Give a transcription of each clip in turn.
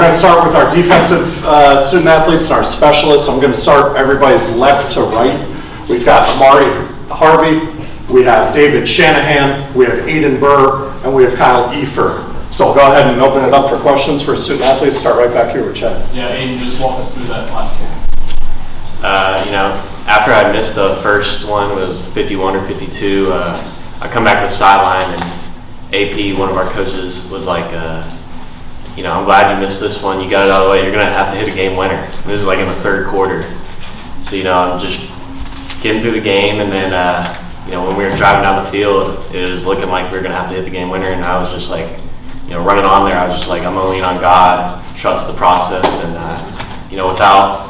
going to start with our defensive student athletes and our specialists. I'm going to start everybody's left to right. We've got Ahmari Harvey, we have David Shanahan, we have Aidan Birr, and we have Kyle Efford. So I'll go ahead and open it up for questions for student athletes. Start right back here with Chad. Yeah, Aidan, just walk us through that last game. After I missed the first one, it was 51 or 52, I come back to the sideline and AP, one of our coaches, was like, I'm glad you missed this one. You got it out of the way. You're going to have to hit a game winner. This is like in the third quarter. So, I'm just getting through the game. And then, when we were driving down the field, it was looking like we were going to have to hit the game winner. And I was just like, running on there, I was just like, I'm going to lean on God, trust the process. And, without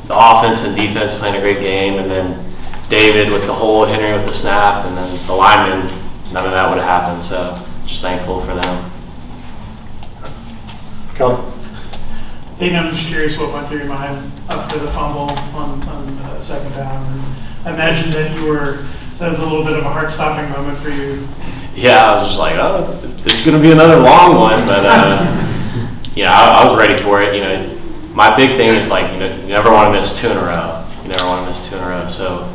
the offense and defense playing a great game, and then David with the hole, Henry with the snap, and then the linemen, none of that would have happened. So just thankful for them. Kelly? Aidan, I'm just curious what went through your mind after the fumble on second down. And I imagine that was a little bit of a heart-stopping moment for you. Yeah, I was just like, oh, it's going to be another long one, but I was ready for it. My big thing is like, you never want to miss two in a row. You never want to miss two in a row. So,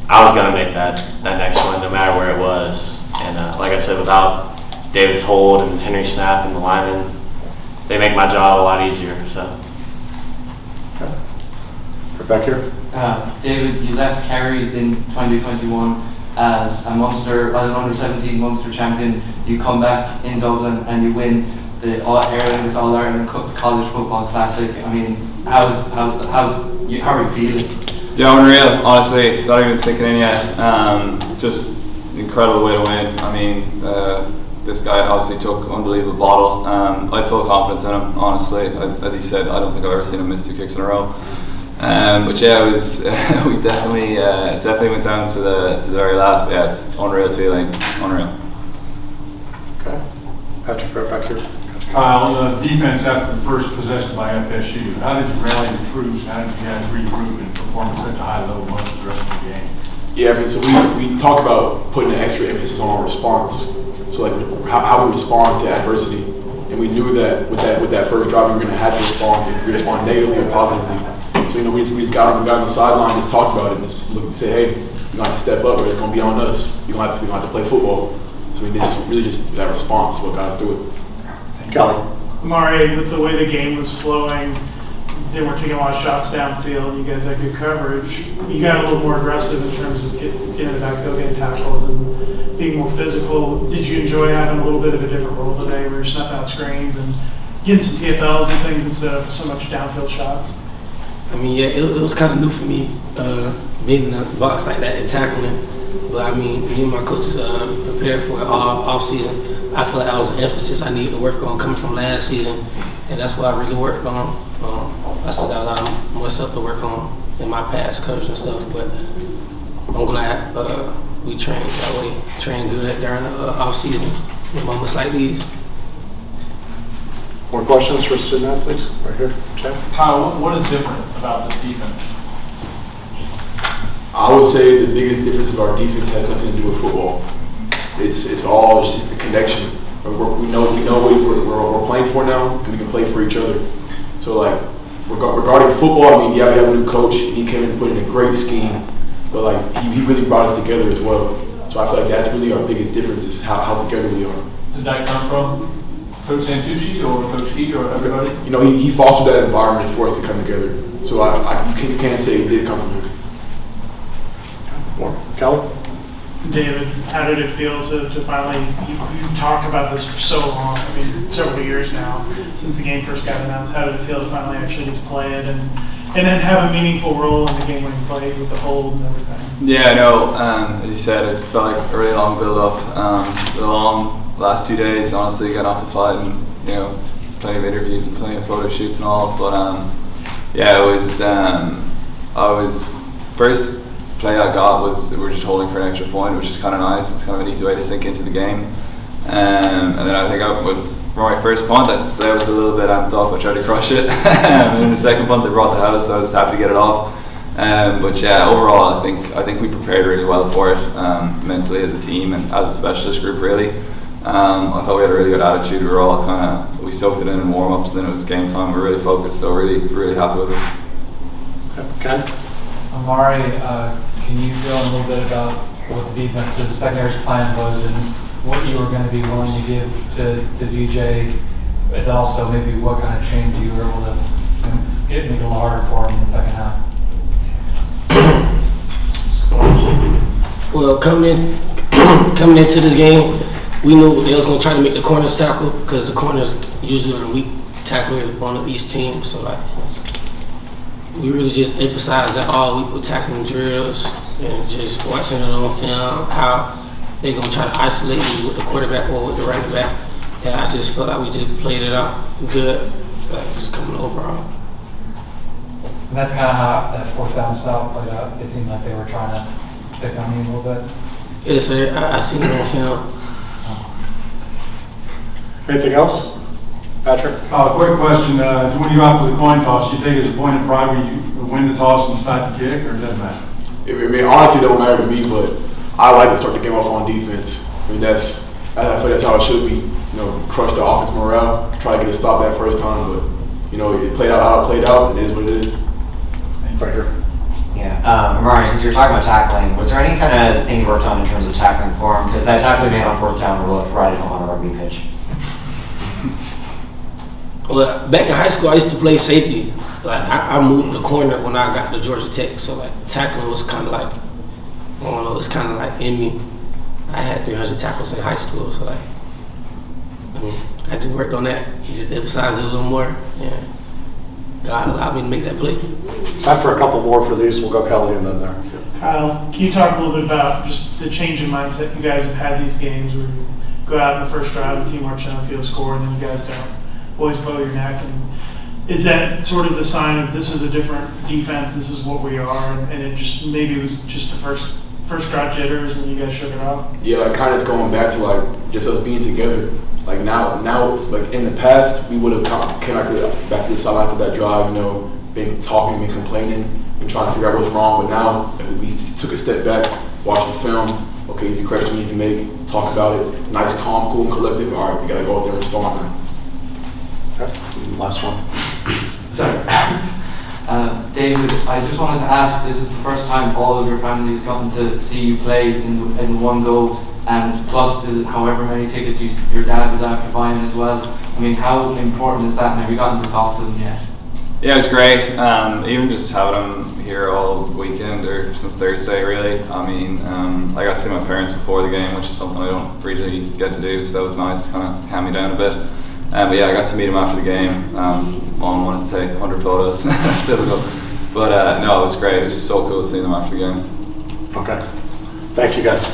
I was going to make that next one no matter where it was. And like I said, without David's hold and Henry's snap and the linemen, they make my job a lot easier. So. Okay. Right back here. David, you left Kerry in 2021 as an under-17 Munster champion. You come back in Dublin and you win the All-Ireland College Football Classic. I mean, how are you feeling? Yeah, unreal. Honestly, it's not even sinking in yet. Just incredible way to win. I mean, this guy obviously took an unbelievable bottle. I have full confidence in him, honestly. As he said, I don't think I've ever seen him miss 2 kicks in a row. But yeah, it was we definitely went down to the very last. But yeah, it's unreal feeling, unreal. Okay, Patrick, right back here. Kyle, the defense after the first possession by FSU, how did you rally the troops? How did you guys regroup and perform at such a high level most of the rest of the game? Yeah, I mean, so we talk about putting an extra emphasis on our response. So like how we respond to adversity, and we knew that with that first drive we were going to have to respond negatively or positively. So we just got on the sideline, just talked about it, and just look and say, hey, we're going to have to step up, or it's going to be on us. We're going to have to play football. So we just that response is what got us through it. Kelly? Ahmari, with the way the game was flowing, they weren't taking a lot of shots downfield. You guys had good coverage. You got a little more aggressive in terms of getting in the backfield, getting tackles, and being more physical. Did you enjoy having a little bit of a different role today where you're snuffing out screens and getting some TFLs and things instead of so much downfield shots? I mean, yeah, it was kind of new for me, being in the box like that and tackling. But I mean, me and my coaches prepared for it all off season. I feel like that was an emphasis I needed to work on coming from last season, and that's what I really worked on. I still got a lot more stuff to work on in my past coach and stuff, but I'm glad we trained that way, trained good during the off season in moments like these. More questions for student athletes? Right here, Chad. Kyle, what is different about this defense? I would say the biggest difference of our defense has nothing to do with football. It's just the connection. We know we're playing for now, and we can play for each other. So like regarding football, I mean, yeah, we have a new coach, and he came in and put in a great scheme, but like he really brought us together as well. So I feel like that's really our biggest difference is how together we are. Did that come from Coach Santucci or Coach Key or everybody? He fostered that environment for us to come together. So you can't say it did come from him. More. Kelly? David, how did it feel to finally, you've talked about this for so long, I mean, several years now, since the game first got announced. How did it feel to finally actually get to play it and then have a meaningful role in the game when you played with the hold and everything? Yeah, I know. As you said, it felt like a really long build-up. The long last 2 days, honestly, getting off the flight and, plenty of interviews and plenty of photo shoots and all. But, yeah, it was first play I got was we were just holding for an extra point, which is kind of nice. It's kind of an easy way to sink into the game. And then I think for my first punt, I was a little bit amped up. I tried to crush it. And then the second punt, they brought the house, so I was happy to get it off. But yeah, overall, I think we prepared really well for it, mentally as a team and as a specialist group, really. I thought we had a really good attitude. We were all we soaked it in warm-ups, and then it was game time. We were really focused, so really happy with it. Ken? Ahmari, can you go a little bit about what the defense's secondary's plan was and what you were going to be willing to give to DJ, but also maybe what kind of change you were able to make it a little harder for him in the second half? Well, coming into this game, we knew they was going to try to make the corners tackle because the corners usually are the weak tacklers on each team. So like, we really just emphasized that all week with tackling drills and just watching it on film how they're going to try to isolate you with the quarterback or with the running back. And I just felt like we just played it out good, like just coming overall. And that's kind of how that fourth down style played out. It seemed like they were trying to pick on you a little bit. Yes, sir. I seen it on film. Anything else? Patrick? Quick question, when you out for the coin toss, you take it as a point of pride where you win the toss and decide to kick, or it doesn't matter? I mean, honestly, it don't matter to me, but I like to start the game off on defense. I mean, I feel that's how it should be. You know, crush the offense morale, try to get a stop that first time, but you know, it played out how it played out, and it is what it is. Right here. Yeah, Ahmari, since you're talking about tackling, was there any kind of thing you worked on in terms of tackling for him? Because that tackle he made on fourth down looked right at home on a rugby pitch. Well, back in high school, I used to play safety. Like I moved the corner when I got to Georgia Tech, so like tackling was kind of like, I don't know, it's kind of like in me. I had 300 tackles in high school, so like, I just worked on that. Just emphasized it a little more. Yeah, God allowed me to make that play. Time for a couple more for these. We'll go Kelly and then there. Kyle, can you talk a little bit about just the change in mindset you guys have had these games where you go out in the first drive, the team march down the field, score, and then you guys don't always bow your neck? And is that sort of the sign of this is a different defense, this is what we are, and it just maybe it was just the first drive jitters and you guys shook it off? Yeah, like kind of going back to like just us being together. Like now, like in the past, we would have came back to the sideline after that drive, you know, been talking, been complaining, and trying to figure out what's wrong. But now we took a step back, watched the film. Okay, is the correction we need to make? Talk about it. Nice, calm, cool, and collective. All right, we gotta go out there and respond now. Okay. Last one. Sorry. David, I just wanted to ask, this is the first time all of your family has gotten to see you play in one go, and plus however many tickets your dad was after buying as well. I mean, how important is that, and have you gotten to talk to them yet? Yeah, it was great. Even just having them here all weekend, or since Thursday really. I mean, I got to see my parents before the game, which is something I don't really get to do, so that was nice to kind of calm me down a bit. But yeah, I got to meet him after the game. Mom wanted to take 100 photos, typical. But no, it was great. It was so cool seeing them after the game. Okay. Thank you guys.